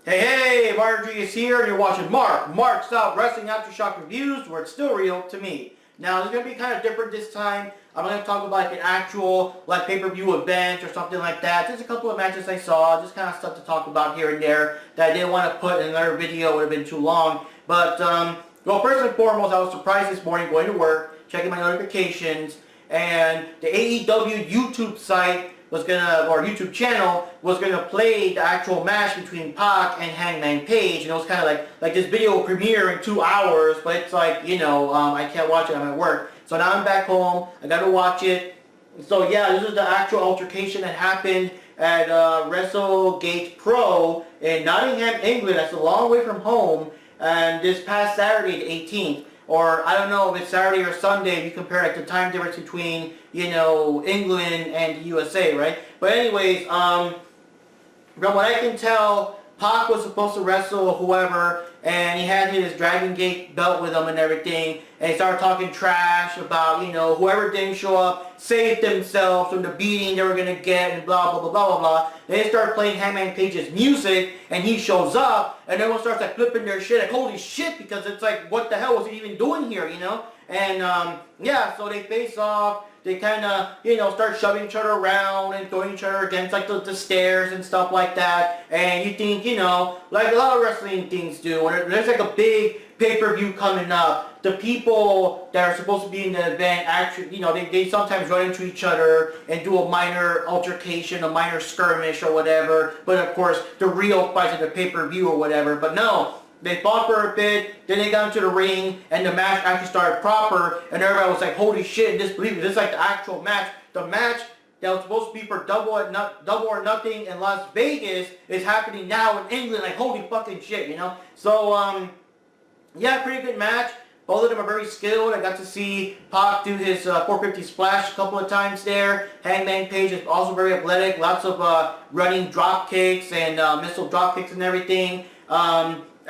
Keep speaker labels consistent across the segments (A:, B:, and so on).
A: Hey, Marjorie is here, and you're watching Mark's Out Wrestling Aftershock Reviews, where it's still real to me. Now, it's going to be kind of different this time. I'm going to talk about like an actual pay-per-view event or something like that. There's a couple of matches I saw, just kind of stuff to talk about here and there that I didn't want to put in another video. It would have been too long. But, well, first and foremost, I was surprised this morning going to work, checking my notifications, and the AEW YouTube site was gonna, or YouTube channel, was gonna play the actual match between PAC and Hangman Page, and it was kind of like this video will premiere in 2 hours, but it's like, you know, I can't watch it, I'm at work. So now I'm back home, I gotta watch it. So yeah, this is the actual altercation that happened at WrestleGate Pro in Nottingham, England. That's a long way from home, and this past Saturday, the 18th. Or I don't know if it's Saturday or Sunday if you compare like the time difference between, you know, England and the USA, right? But anyways, from what I can tell, PAC was supposed to wrestle whoever, and he had his Dragon Gate belt with him and everything, and he started talking trash about, you know, whoever didn't show up saved themselves from the beating they were going to get, and blah, blah, blah, blah, blah, blah. Then they start playing Hangman Page's music, and he shows up, and everyone starts like flipping their shit, like, holy shit, because it's like, what the hell was he even doing here, you know? And, yeah, so they face off. They kind of, you know, start shoving each other around and throwing each other against, like, the stairs and stuff like that. And you think, you know, like a lot of wrestling things do, when there's, like, a big pay-per-view coming up, the people that are supposed to be in the event actually, you know, they sometimes run into each other and do a minor altercation, a minor skirmish or whatever. But, of course, the real fights at the pay-per-view or whatever. But no. They fought for a bit, then they got into the ring, and the match actually started proper, and everybody was like, holy shit, and disbelief. This is like the actual match. The match that was supposed to be for double or nothing in Las Vegas is happening now in England, like, holy fucking shit, you know? So, yeah, pretty good match. Both of them are very skilled. I got to see PAC do his 450 splash a couple of times there. Hangman Page is also very athletic, lots of running drop kicks and missile drop kicks and everything.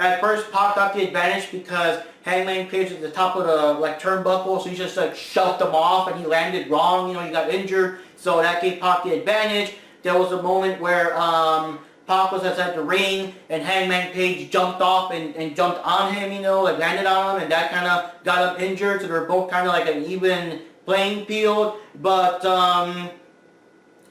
A: At first, PAC got the advantage because Hangman Page is at the top of the turnbuckle, so he just like shoved him off and he landed wrong. You know, he got injured, so that gave PAC the advantage. There was a moment where PAC was outside the ring and Hangman Page jumped off and jumped on him. You know, like landed on him, and that kind of got him injured. So they're both kind of like an even playing field. But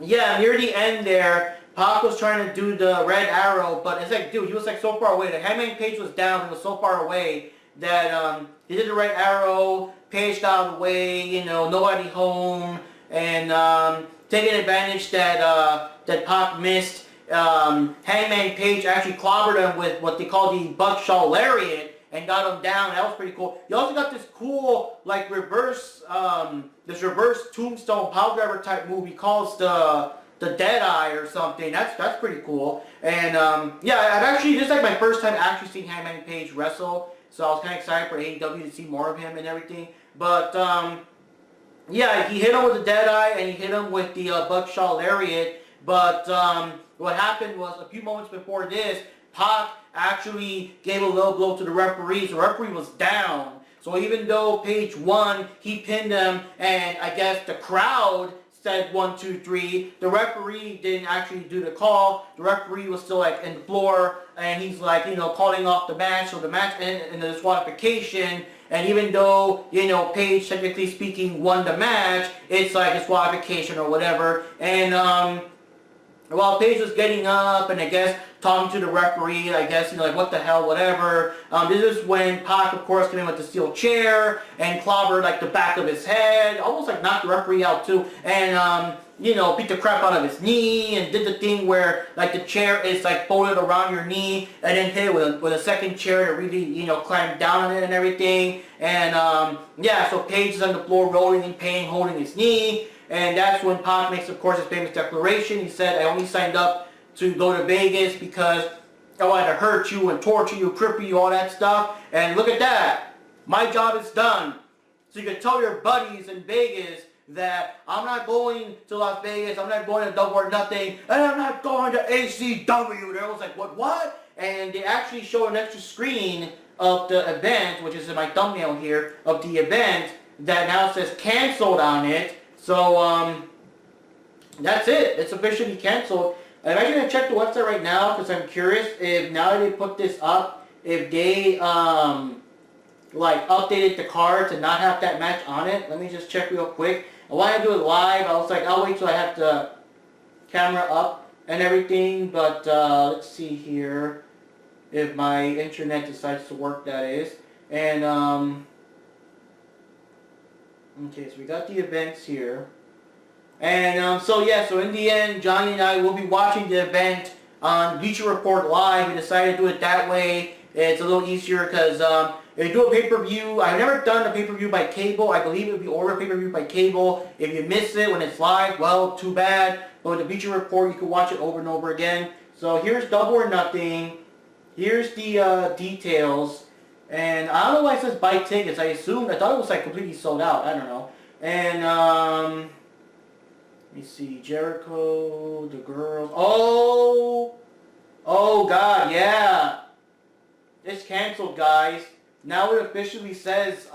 A: yeah, near the end there, PAC was trying to do the red arrow, but it's like, dude, he was like so far away. The Hangman Page was down, he was so far away that he did the red arrow, Page got out of the way, you know, nobody home, and taking advantage that that PAC missed, Hangman Page actually clobbered him with what they call the buckshot lariat and got him down. That was pretty cool. You also got this cool, like, reverse tombstone power driver type move. He calls the dead eye or something. That's pretty cool. And yeah, I've actually, this is like my first time actually seeing Hangman Page wrestle, so I was kind of excited for AEW to see more of him and everything. But yeah, he hit him with the dead eye and he hit him with the buckshot lariat. But what happened was, a few moments before this, PAC actually gave a low blow to the referee. So the referee was down. So even though Page won, he pinned him, and I guess the crowd said 1, 2, 3. The referee didn't actually do the call. The referee was still like in the floor, and he's like, you know, calling off the match. So the match ended in the disqualification. And even though, you know, Page, technically speaking, won the match, it's like a disqualification or whatever. And while Page was getting up and I guess talking to the referee, I guess, you know, like, what the hell, whatever. This is when PAC, of course, came in with the steel chair and clobbered, like, the back of his head, almost, like, knocked the referee out, too, and, you know, beat the crap out of his knee, and did the thing where, like, the chair is, like, folded around your knee, and then hit it with a second chair to really, you know, climb down on it and everything, and, yeah, so Page is on the floor rolling in pain, holding his knee, and that's when PAC makes, of course, his famous declaration. He said, I only signed up to go to Vegas because I wanted to hurt you and torture you, cripple you, all that stuff. And look at that. My job is done. So you can tell your buddies in Vegas that I'm not going to Las Vegas, I'm not going to Double or Nothing, and I'm not going to ACW. They was like, what? And they actually show an extra screen of the event, which is in my thumbnail here, of the event, that now says canceled on it. So, that's it. It's officially canceled. I'm actually gonna check the website right now because I'm curious if now that they put this up, if they like updated the card to not have that match on it. Let me just check real quick. I want to do it live. I was like, I'll wait till I have the camera up and everything. But let's see here if my internet decides to work. That is, and okay, so we got the events here. And so yeah, so in the end, Johnny and I will be watching the event on Bleacher Report Live. We decided to do it that way. It's a little easier because if you do a pay-per-view, I've never done a pay-per-view by cable. I believe if you order a pay-per-view by cable, if you miss it when it's live, well, too bad. But with the Bleacher Report, you can watch it over and over again. So here's Double or Nothing. Here's the details. And I don't know why it says buy tickets. I thought it was like completely sold out. I don't know. And let me see, Jericho, the girls. Oh God, yeah. It's canceled, guys. Now it officially says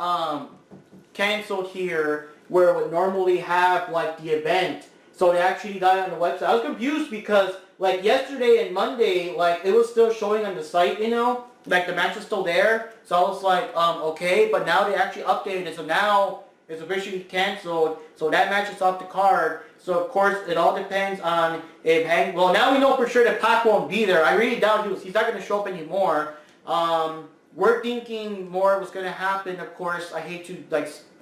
A: canceled here, where it would normally have like the event. So they actually got it on the website. I was confused because like yesterday and Monday, like it was still showing on the site, you know, like the match was still there. So I was like, okay, but now they actually updated it. So now it's officially canceled. So that match is off the card. So of course it all depends on if well, now we know for sure that PAC won't be there. I really doubt he's not going to show up anymore. We're thinking more was going to happen. Of course, I hate to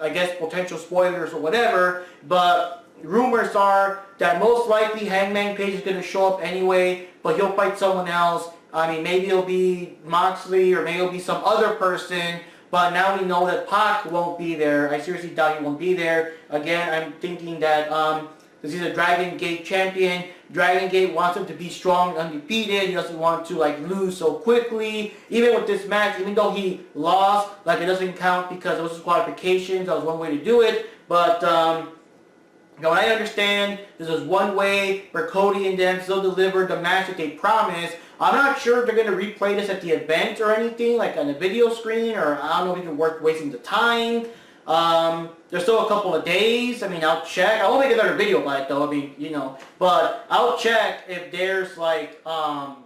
A: I guess potential spoilers or whatever, but rumors are that most likely Hangman Page is going to show up anyway, but he'll fight someone else. I mean, maybe it'll be Moxley or maybe it'll be some other person. But now we know that PAC won't be there. I seriously doubt he won't be there. Again, I'm thinking that because he's a Dragon Gate champion. Dragon Gate wants him to be strong, undefeated. He doesn't want to like lose so quickly. Even with this match, even though he lost, like it doesn't count because it was just qualifications. That was one way to do it. But what I understand, this is one way where Cody and them still delivered the match that they promised. I'm not sure if they're going to replay this at the event or anything, like on the video screen, or I don't know if it's worth wasting the time. There's still a couple of days. I mean, I'll check. I won't make another video about it though. I mean, you know, but I'll check if there's like, how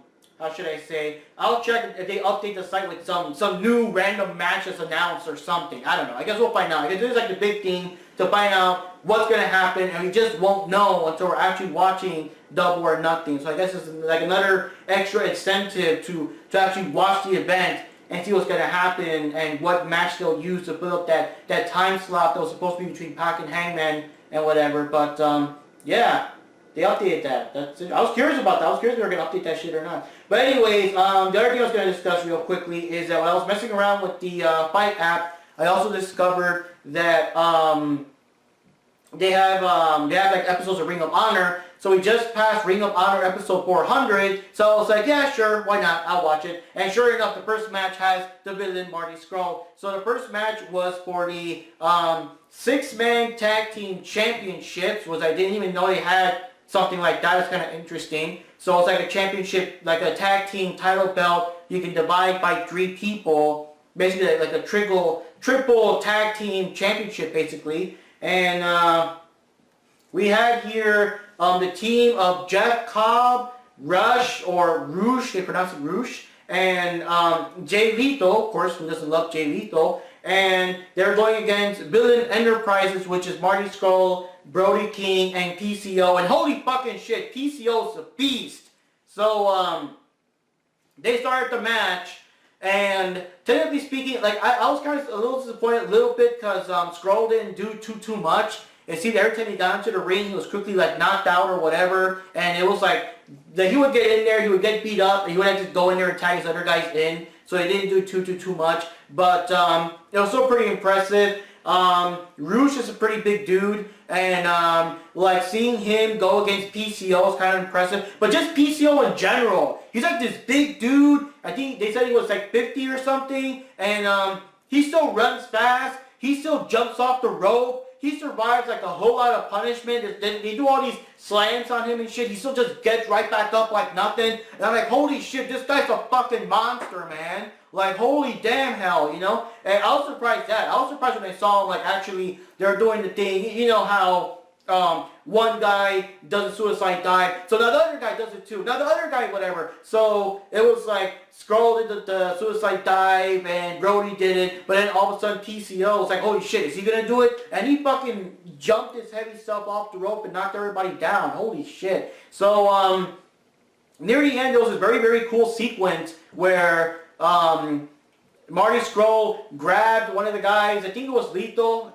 A: should I say? I'll check if they update the site with some new random matches announced or something. I don't know. I guess we'll find out. Because this is like the big thing to find out what's going to happen, and we just won't know until we're actually watching Double or Nothing. So I guess it's like another extra incentive to actually watch the event and see what's going to happen and what match they'll use to fill up that time slot that was supposed to be between PAC and Hangman and whatever. But yeah, they updated that. That's it. I was curious about that. I was curious if they were going to update that shit or not. But anyways, the other thing I was going to discuss real quickly is that when I was messing around with the Fight app, I also discovered that they have like episodes of Ring of Honor. So we just passed Ring of Honor episode 400. So I was like, yeah, sure, why not? I'll watch it. And sure enough, the first match has the villain Marty Scurll. So the first match was for the 6-man tag team championships, which I didn't even know they had something like that. It's kind of interesting. So it's like a championship, like a tag team title belt. You can divide by 3 people. Basically like a triple tag team championship, basically. And we had here the team of Jeff Cobb, Rush, or Roosh, they pronounce it Roosh, and Jay Lethal, of course, who doesn't love Jay Lethal, and they're going against Villain Enterprises, which is Marty Scurll, Brody King, and PCO, and holy fucking shit, PCO is a beast. So, they started the match, and technically speaking, like, I was kind of a little disappointed a little bit, because Scurll didn't do too much. It seemed every time he got into the ring, he was quickly like knocked out or whatever, and it was like that he would get in there, he would get beat up, and he would have to go in there and tag his other guys in. So he didn't do too much, but it was still pretty impressive. Roosh is a pretty big dude, and like seeing him go against PCO is kind of impressive. But just PCO in general, he's like this big dude. I think they said he was like 50 or something, and he still runs fast. He still jumps off the rope. He survives like a whole lot of punishment. They do all these slams on him and shit. He still just gets right back up like nothing. And I'm like, holy shit, this guy's a fucking monster, man. Like, holy damn hell, you know? And I was surprised that. I was surprised when I saw him, like, actually, they're doing the thing. You know how one guy does a suicide dive, so the other guy does it too. Now the other guy, whatever. So it was like Scroll did the suicide dive and Brody did it, but then all of a sudden PCO was like, holy shit, is he gonna do it? And he fucking jumped his heavy stuff off the rope and knocked everybody down. Holy shit. So near the end there was this very, very cool sequence where Marty Scurll grabbed one of the guys, I think it was Lethal,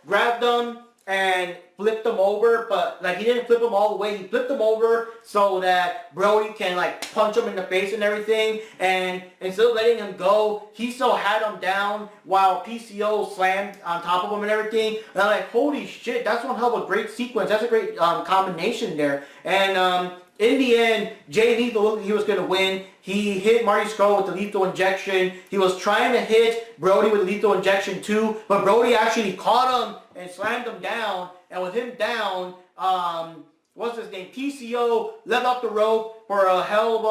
A: grabbed them and flipped them over, but like he didn't flip them all the way, he flipped them over so that Brody can like punch him in the face and everything, and instead of letting him go, he still had him down while PCO slammed on top of him and everything, and I'm like, holy shit, that's one hell of a great sequence, that's a great combination there, and in the end, Jay Lethal looked like he was going to win. He hit Marty Scurll with the lethal injection. He was trying to hit Brody with lethal injection too, but Brody actually caught him and slammed him down. And with him down, what's his name? PCO let off the rope for a hell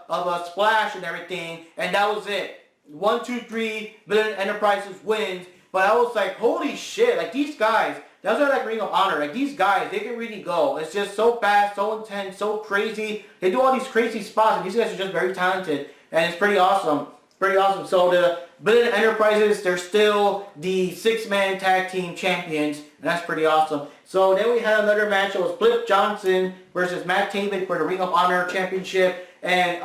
A: of a splash and everything, and that was it. 1, 2, 3, Villain Enterprises wins. But I was like, holy shit, like these guys. That's why I like Ring of Honor. Like these guys, they can really go. It's just so fast, so intense, so crazy. They do all these crazy spots, and these guys are just very talented, and it's pretty awesome. Pretty awesome. So the Villain Enterprises, they're still the 6-man tag team champions, and that's pretty awesome. So then we had another match. It was Flip Johnson versus Matt Taven for the Ring of Honor Championship, and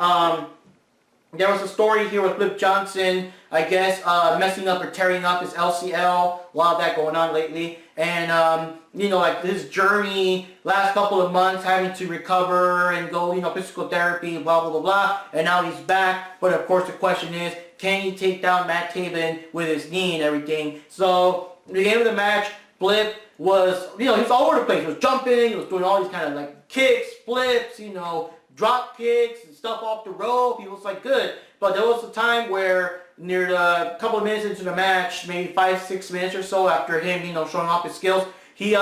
A: there was a story here with Flip Johnson, I guess, messing up or tearing up his LCL. A lot of that going on lately. And, you know, like his journey, last couple of months, having to recover and go, you know, physical therapy, blah, blah, blah, blah. And now he's back. But, of course, the question is, can he take down Matt Taven with his knee and everything? So, the beginning of the match, Flip was, you know, he was all over the place. He was jumping, he was doing all these kind of, like, kicks, flips, you know, drop kicks and stuff off the rope. He was like good, but there was a time where near the couple of minutes into the match, maybe 5, 6 minutes or so after him, you know, showing off his skills, he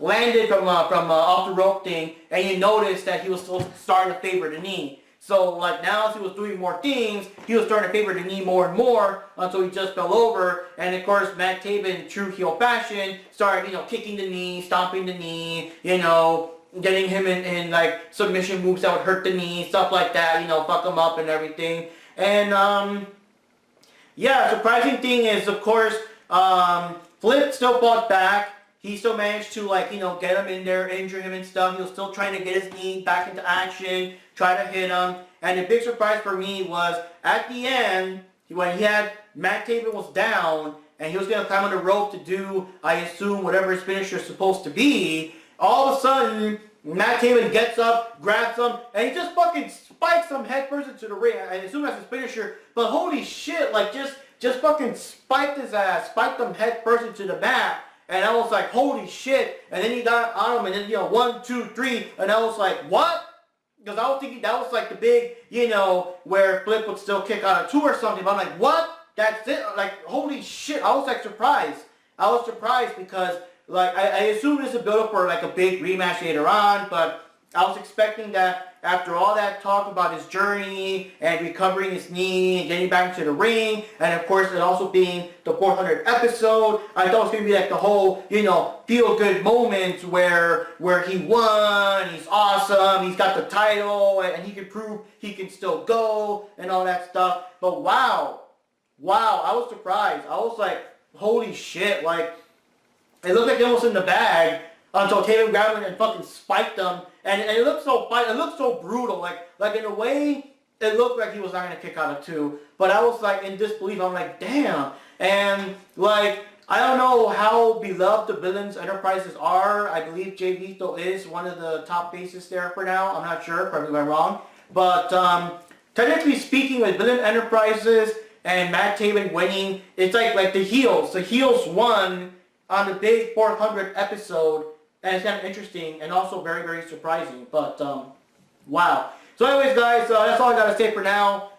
A: landed from off the rope thing, and you noticed that he was still starting to favor the knee. So like now as he was doing more things, he was starting to favor the knee more and more until he just fell over. And of course, Matt Taven, true heel fashion, started, you know, kicking the knee, stomping the knee, you know, getting him in like submission moves that would hurt the knee, stuff like that, you know, fuck him up and everything. And yeah, surprising thing is, of course, Flip still fought back. He still managed to, like, you know, get him in there, injure him and stuff. He was still trying to get his knee back into action, try to hit him. And the big surprise for me was at the end, when he had Matt Taven was down and he was going to climb on the rope to do, I assume, whatever his finisher is supposed to be, all of a sudden, Matt Taven gets up, grabs him, and he just fucking spikes him headfirst into the ring. I assume that's his finisher, but holy shit, like just fucking spiked his ass, spiked him headfirst into the mat. And I was like, holy shit. And then he got on him, and then, you know, 1, 2, 3, and I was like, what? Because I was thinking that was like the big, you know, where Flip would still kick out of 2 or something. But I'm like, what? That's it? Like, holy shit. I was like surprised. I was surprised because, like, I assume this is a build-up for like a big rematch later on, but I was expecting that after all that talk about his journey and recovering his knee and getting back into the ring, and of course it also being the 400th episode, I thought it was going to be like the whole, you know, feel-good moment where he won, he's awesome, he's got the title, and he can prove he can still go, and all that stuff. But wow, I was surprised. I was like, holy shit, like, it looked like it was in the bag until Taven grabbed him and fucking spiked him. And it looked so brutal. Like in a way, it looked like he was not going to kick out of 2. But I was like in disbelief. I'm like, damn. And like, I don't know how beloved the Villains Enterprises are. I believe Jay Lethal is one of the top faces there for now. I'm not sure. Probably if I'm wrong. But technically speaking, with Villain Enterprises and Matt Taven winning, it's like the heels. The heels won on the big 400th episode, and it's kind of interesting and also very, very surprising. But wow. So anyways, guys, that's all I gotta say for now.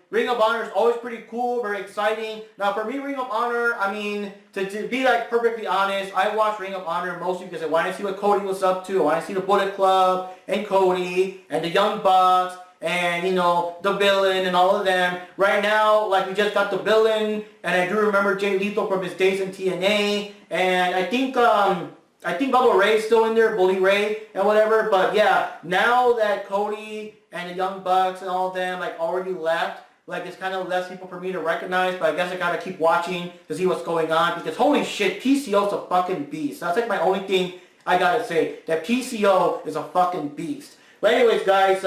A: Ring of Honor is always pretty cool, very exciting. Now for me, Ring of Honor, I mean, to be like perfectly honest, I watched Ring of Honor mostly because I wanted to see what Cody was up to. I wanted to see the Bullet Club and Cody and the Young Bucks and, you know, the Villain and all of them. Right now, like, we just got the Villain, and I do remember Jay Lethal from his days in TNA, and I think I think Bubba Ray's still in there, Bully Ray and whatever. But yeah, now that Cody and the Young Bucks and all of them like already left, like it's kind of less people for me to recognize. But I guess I gotta keep watching to see what's going on because holy shit, PCO's a fucking beast. That's like my only thing I gotta say. That PCO is a fucking beast. But anyways, guys,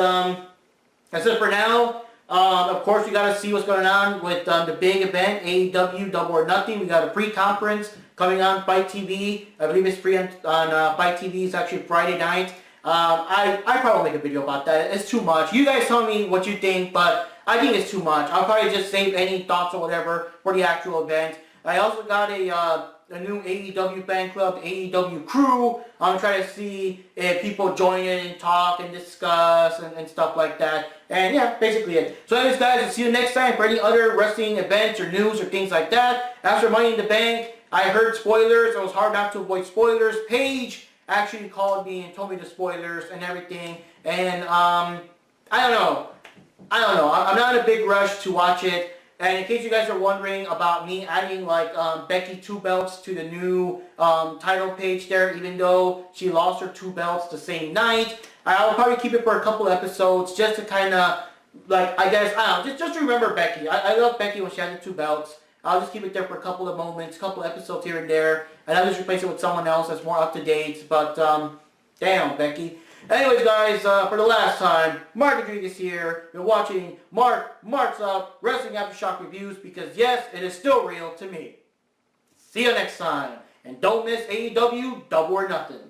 A: that's it for now. Of course, we gotta see what's going on with the big event, AEW Double or Nothing. We got a pre-conference coming on Fight TV. I believe it's free on Fight TV. It's actually Friday night. I probably won't make a video about that. It's too much. You guys tell me what you think, but I think it's too much. I'll probably just save any thoughts or whatever for the actual event. I also got a new AEW fan club, the AEW crew. I'm trying to see if people join in and talk and discuss and stuff like that. And yeah, basically it. So anyways, guys, I'll see you next time for any other wrestling events or news or things like that. As for Money in the Bank, I heard spoilers. It was hard not to avoid spoilers. Paige actually called me and told me the spoilers and everything. And I don't know. I'm not in a big rush to watch it. And in case you guys are wondering about me adding like Becky 2 belts to the new title page there, even though she lost her 2 belts the same night, I'll probably keep it for a couple episodes just to kind of, like, I guess, I don't know, just remember Becky. I love Becky when she had the 2 belts. I'll just keep it there for a couple of moments, couple episodes here and there, and I'll just replace it with someone else that's more up to date. But damn, Becky. Anyways, guys, for the last time, Mark Rodriguez here. You're watching Mark's Up Wrestling Aftershock Reviews because, yes, it is still real to me. See you next time. And don't miss AEW Double or Nothing.